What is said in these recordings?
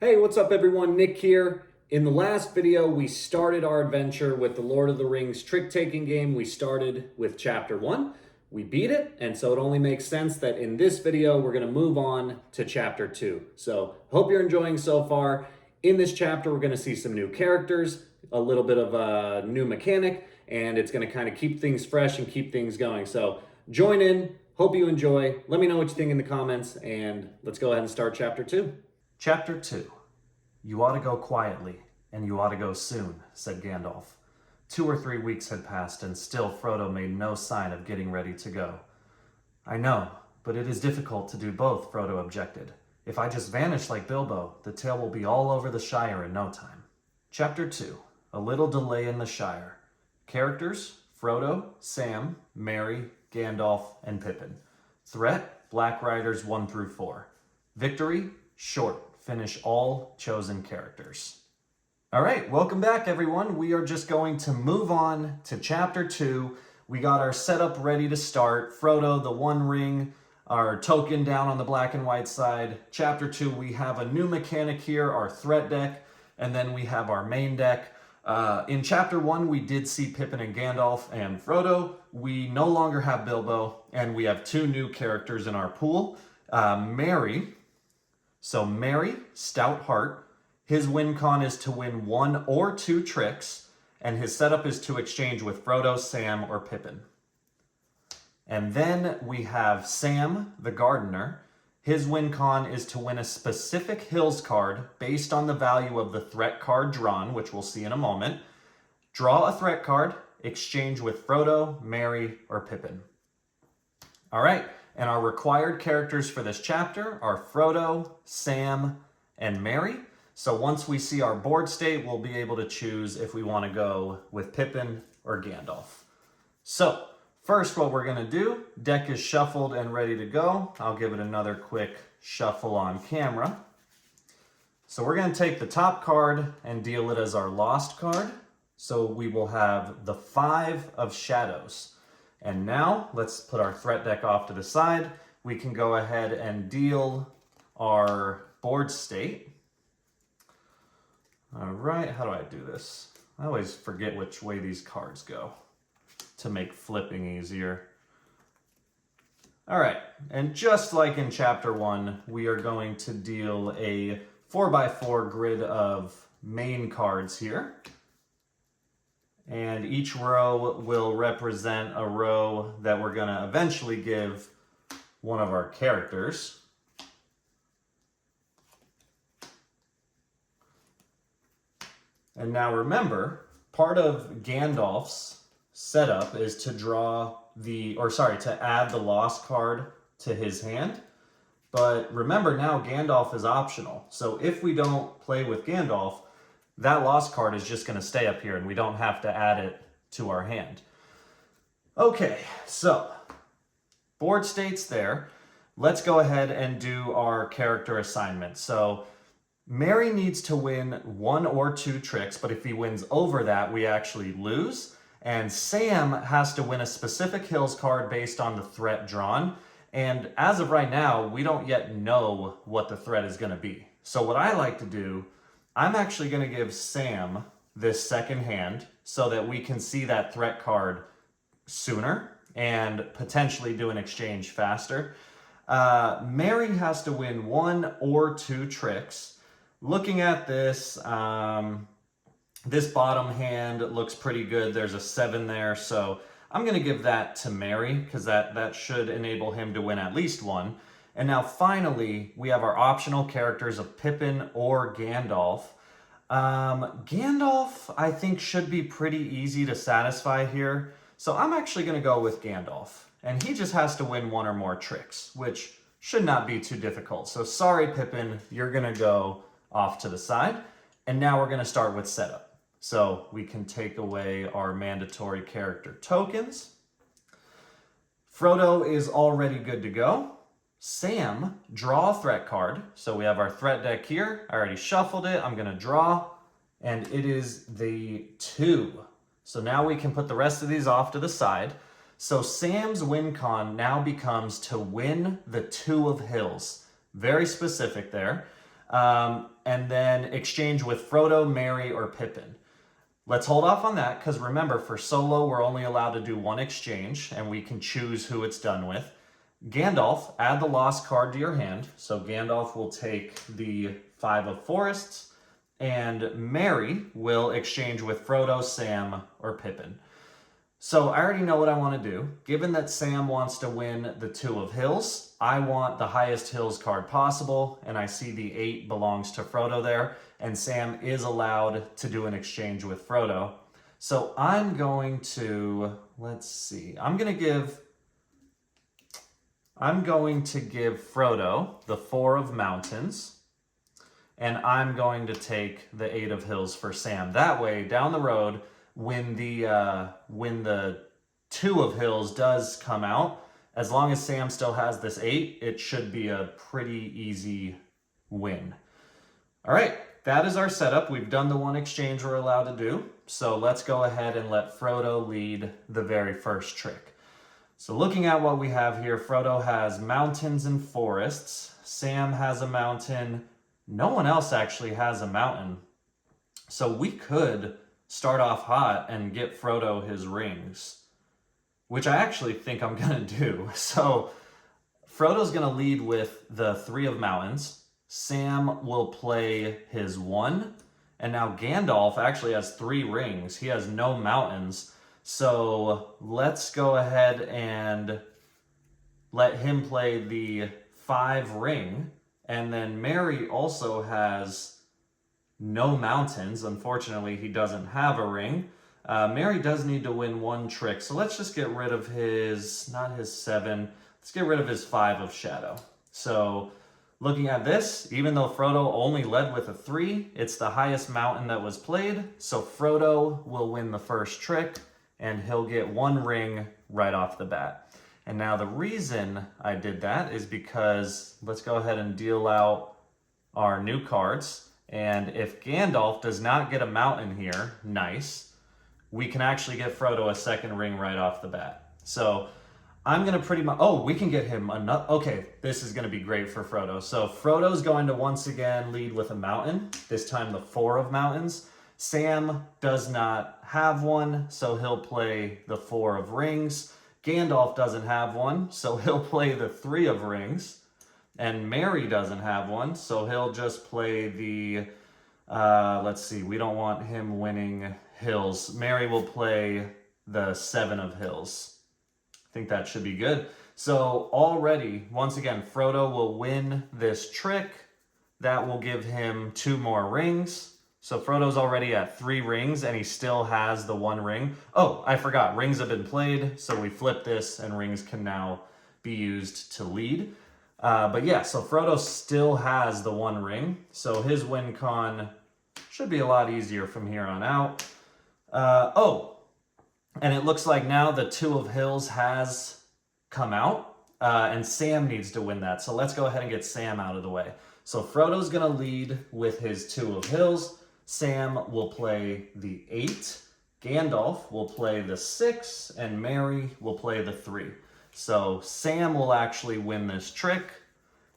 Hey, what's up everyone? Nick here. In the last video, we started our adventure with the Lord of the Rings trick-taking game. We started with Chapter 1. We beat it, and so it only makes sense that in this video, we're going to move on to Chapter 2. So, hope you're enjoying so far. In this chapter, we're going to see some new characters, a little bit of a new mechanic, and it's going to kind of keep things fresh and keep things going. So, join in. Hope you enjoy. Let me know what you think in the comments, and let's go ahead and start Chapter 2. Chapter 2. You ought to go quietly, and you ought to go soon, said Gandalf. 2 or 3 weeks had passed, and still Frodo made no sign of getting ready to go. I know, but it is difficult to do both, Frodo objected. If I just vanish like Bilbo, the tale will be all over the Shire in no time. Chapter 2. A little delay in the Shire. Characters: Frodo, Sam, Merry, Gandalf, and Pippin. Threat: Black Riders 1 through 4. Victory: short. Finish all chosen characters. All right, welcome back everyone. We are just going to move on to Chapter 2. We got our setup ready to start. Frodo, the One Ring, our token down on the black and white side. Chapter 2, we have a new mechanic here, our threat deck, and then we have our main deck. In Chapter 1, we did see Pippin and Gandalf and Frodo. We no longer have Bilbo, and we have 2 new characters in our pool. Merry, Stout Heart. His win con is to win 1 or 2 tricks, and his setup is to exchange with Frodo, Sam, or Pippin. And then we have Sam, the Gardener. His win con is to win a specific Hills card based on the value of the threat card drawn, which we'll see in a moment. Draw a threat card, exchange with Frodo, Merry, or Pippin. All right. And our required characters for this chapter are Frodo, Sam, and Merry. So once we see our board state, we'll be able to choose if we want to go with Pippin or Gandalf. So first, what we're going to do, deck is shuffled and ready to go. I'll give it another quick shuffle on camera. So we're going to take the top card and deal it as our lost card. So we will have the 5 of Shadows. And now, let's put our threat deck off to the side. We can go ahead and deal our board state. All right, how do I do this? I always forget which way these cards go to make flipping easier. All right, and just like in Chapter 1, we are going to deal a 4x4 grid of main cards here. And each row will represent a row that we're going to eventually give one of our characters. And now remember, part of Gandalf's setup is to to add the lost card to his hand. But remember now, Gandalf is optional. So if we don't play with Gandalf, that lost card is just going to stay up here and we don't have to add it to our hand. Okay, so board state's there. Let's go ahead and do our character assignment. So Merry needs to win 1 or 2 tricks, but if he wins over that, we actually lose. And Sam has to win a specific Hills card based on the threat drawn. And as of right now, we don't yet know what the threat is going to be. So what I like to do, I'm actually going to give Sam this second hand so that we can see that threat card sooner and potentially do an exchange faster. Merry has to win 1 or 2 tricks. Looking at this, this bottom hand looks pretty good. There's a 7 there, so I'm going to give that to Merry because that should enable him to win at least 1. And now finally, we have our optional characters of Pippin or Gandalf. Gandalf, I think, should be pretty easy to satisfy here. So I'm actually going to go with Gandalf. And he just has to win 1 or more tricks, which should not be too difficult. So sorry, Pippin, you're going to go off to the side. And now we're going to start with setup. So we can take away our mandatory character tokens. Frodo is already good to go. Sam, draw a threat card. So we have our threat deck here. I already shuffled it. I'm going to draw. And it is the 2. So now we can put the rest of these off to the side. So Sam's win con now becomes to win the 2 of Hills. Very specific there. And and then exchange with Frodo, Merry, or Pippin. Let's hold off on that, because remember, for solo, we're only allowed to do one exchange, and we can choose who it's done with. Gandalf, add the lost card to your hand. So Gandalf will take the 5 of Forests, and Merry will exchange with Frodo, Sam, or Pippin. So I already know what I want to do. Given that Sam wants to win the 2 of Hills, I want the highest Hills card possible, and I see the 8 belongs to Frodo there, and Sam is allowed to do an exchange with Frodo. So I'm going to, let's see, I'm going to give Frodo the 4 of Mountains, and I'm going to take the 8 of Hills for Sam. That way, down the road, when the 2 of Hills does come out, as long as Sam still has this 8, it should be a pretty easy win. All right, that is our setup. We've done the one exchange we're allowed to do. So let's go ahead and let Frodo lead the very first trick. So looking at what we have here, Frodo has mountains and forests. Sam has a mountain. No one else actually has a mountain. So we could start off hot and get Frodo his rings, which I actually think I'm gonna do. So Frodo's gonna lead with the 3 of Mountains. Sam will play his 1. And now Gandalf actually has 3 rings. He has no mountains. So let's go ahead and let him play the 5 ring. And then Merry also has no mountains. Unfortunately, he doesn't have a ring. Merry does need to win 1 trick. So let's just get rid of his, not his 7. Let's get rid of his 5 of Shadow. So looking at this, even though Frodo only led with a 3, it's the highest mountain that was played. So Frodo will win the first trick, and he'll get 1 ring right off the bat. And now the reason I did that is because let's go ahead and deal out our new cards. And if Gandalf does not get a mountain here, nice, we can actually get Frodo a 2nd ring right off the bat. So I'm going to pretty much, oh, we can get him another, okay, this is going to be great for Frodo. So Frodo's going to once again lead with a mountain, this time the 4 of Mountains. Sam does not have one, so he'll play the 4 of Rings. Gandalf doesn't have one, so he'll play the 3 of Rings. And Merry doesn't have one, so he'll just play the, let's see, we don't want him winning Hills. Merry will play the 7 of Hills. I think that should be good. So already, once again, Frodo will win this trick. That will give him 2 more rings. So Frodo's already at 3 rings, and he still has the 1 ring. Oh, I forgot, rings have been played, so we flip this, and rings can now be used to lead. But yeah, so Frodo still has the 1 ring, so his win con should be a lot easier from here on out. And it looks like now the 2 of Hills has come out, and Sam needs to win that. So let's go ahead and get Sam out of the way. So Frodo's going to lead with his 2 of Hills. Sam will play the 8. Gandalf will play the 6, and Merry will play the 3. So Sam will actually win this trick,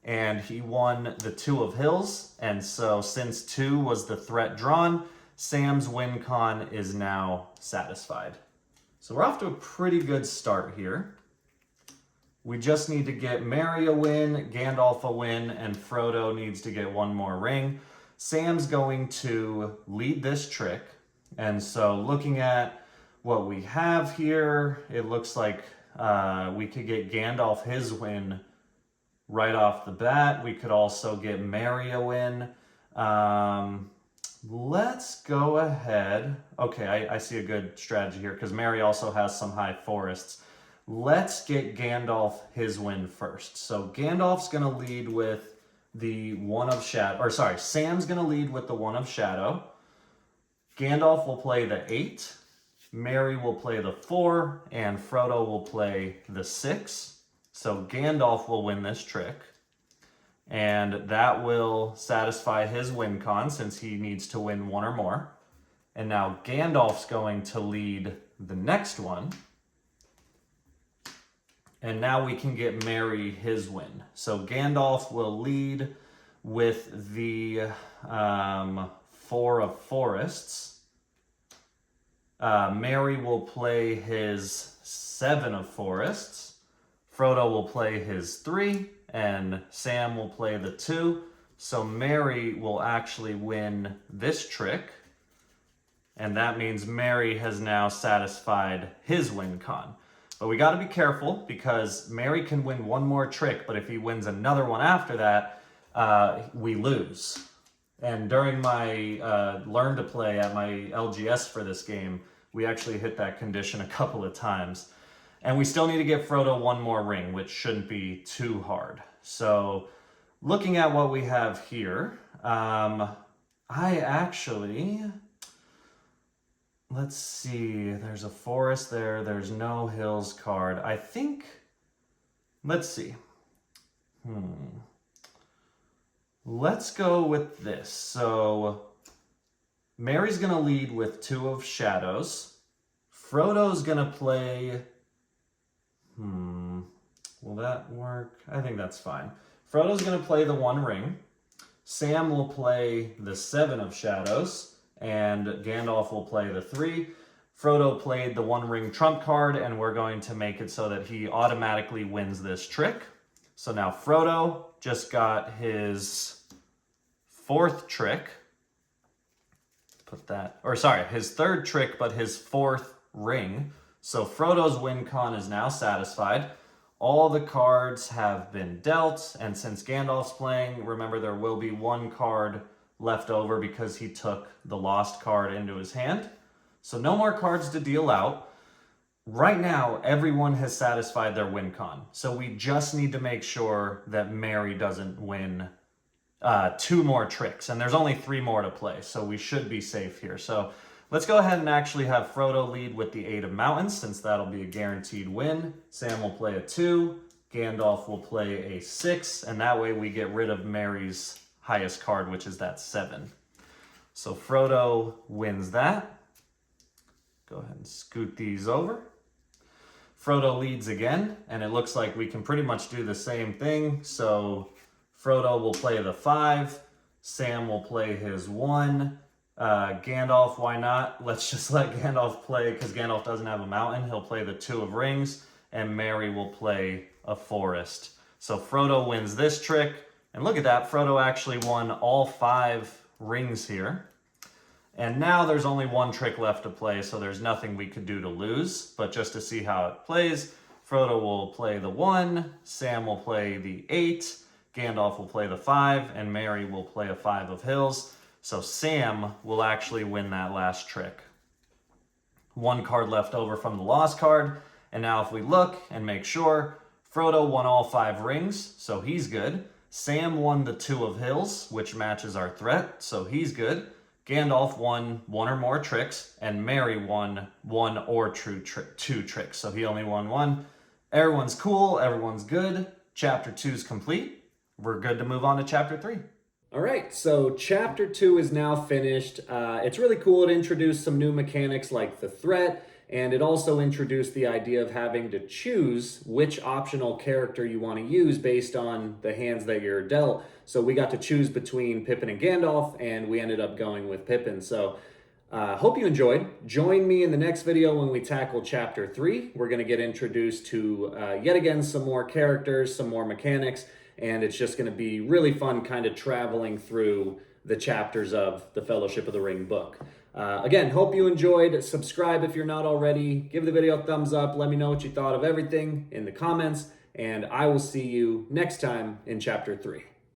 and he won the 2 of Hills. And so since 2 was the threat drawn, Sam's win con is now satisfied. So we're off to a pretty good start here. We just need to get Merry a win, Gandalf a win, and Frodo needs to get 1 more ring. Sam's going to lead this trick. And so looking at what we have here, it looks like we could get Gandalf his win right off the bat. We could also get Merry a win. Let's go ahead. Okay, I see a good strategy here because Merry also has some high forests. Let's get Gandalf his win first. So Gandalf's going to lead with the 1 of Shadow, or sorry, Sam's going to lead with the 1 of Shadow. Gandalf will play the 8. Merry will play the 4, and Frodo will play the 6. So Gandalf will win this trick, and that will satisfy his win con since he needs to win 1 or more. And now Gandalf's going to lead the next one, and now we can get Merry his win. So Gandalf will lead with the 4 of forests. Merry will play his 7 of forests. Frodo will play his 3, and Sam will play the 2. So Merry will actually win this trick, and that means Merry has now satisfied his win con. But we got to be careful because Merry can win one more trick, but if he wins another one after that, we lose. And during my learn to play at my LGS for this game, we actually hit that condition a couple of times. And we still need to get Frodo one more ring, which shouldn't be too hard. So looking at what we have here, let's see, there's a forest there, there's no hills card. I think, let's see. Let's go with this. So Merry's gonna lead with 2 of shadows. Frodo's gonna play, will that work? I think that's fine. Frodo's gonna play the 1 ring. Sam will play the 7 of shadows, and Gandalf will play the 3. Frodo played the 1 ring trump card, and we're going to make it so that he automatically wins this trick. So now Frodo just got his 4th trick. His 3rd trick, but his 4th ring. So Frodo's win con is now satisfied. All the cards have been dealt, and since Gandalf's playing, remember there will be 1 card left over because he took the lost card into his hand. So no more cards to deal out. Right now, everyone has satisfied their win con. So we just need to make sure that Merry doesn't win 2 more tricks. And there's only 3 more to play, so we should be safe here. So let's go ahead and actually have Frodo lead with the 8 of mountains, since that'll be a guaranteed win. Sam will play a 2. Gandalf will play a 6. And that way we get rid of Merry's highest card, which is that 7. So Frodo wins that. Go ahead and scoot these over. Frodo leads again, and it looks like we can pretty much do the same thing. So Frodo will play the 5. Sam will play his 1. Gandalf, why not? Let's just let Gandalf play, because Gandalf doesn't have a mountain. He'll play the 2 of rings, and Merry will play a forest. So Frodo wins this trick. And look at that, Frodo actually won all 5 rings here. And now there's only 1 trick left to play, so there's nothing we could do to lose. But just to see how it plays, Frodo will play the 1, Sam will play the 8, Gandalf will play the 5, and Merry will play a 5 of hills. So Sam will actually win that last trick. 1 card left over from the lost card. And now if we look and make sure, Frodo won all 5 rings, so he's good. Sam won the 2 of hills, which matches our threat, so he's good. Gandalf won 1 or more tricks, and Merry won 1 or 2 tricks, so he only won 1. Everyone's cool, everyone's good. Chapter 2 is complete. We're good to move on to Chapter 3. All right, so Chapter 2 is now finished. It's really cool. It introduced some new mechanics like the threat, and it also introduced the idea of having to choose which optional character you want to use based on the hands that you're dealt. So we got to choose between Pippin and Gandalf, and we ended up going with Pippin. So hope you enjoyed. Join me in the next video when we tackle Chapter 3. We're going to get introduced to, yet again, some more characters, some more mechanics, and it's just going to be really fun kind of traveling through the chapters of the Fellowship of the Ring book. Again, hope you enjoyed. Subscribe if you're not already. Give the video a thumbs up. Let me know what you thought of everything in the comments. And I will see you next time in Chapter 3.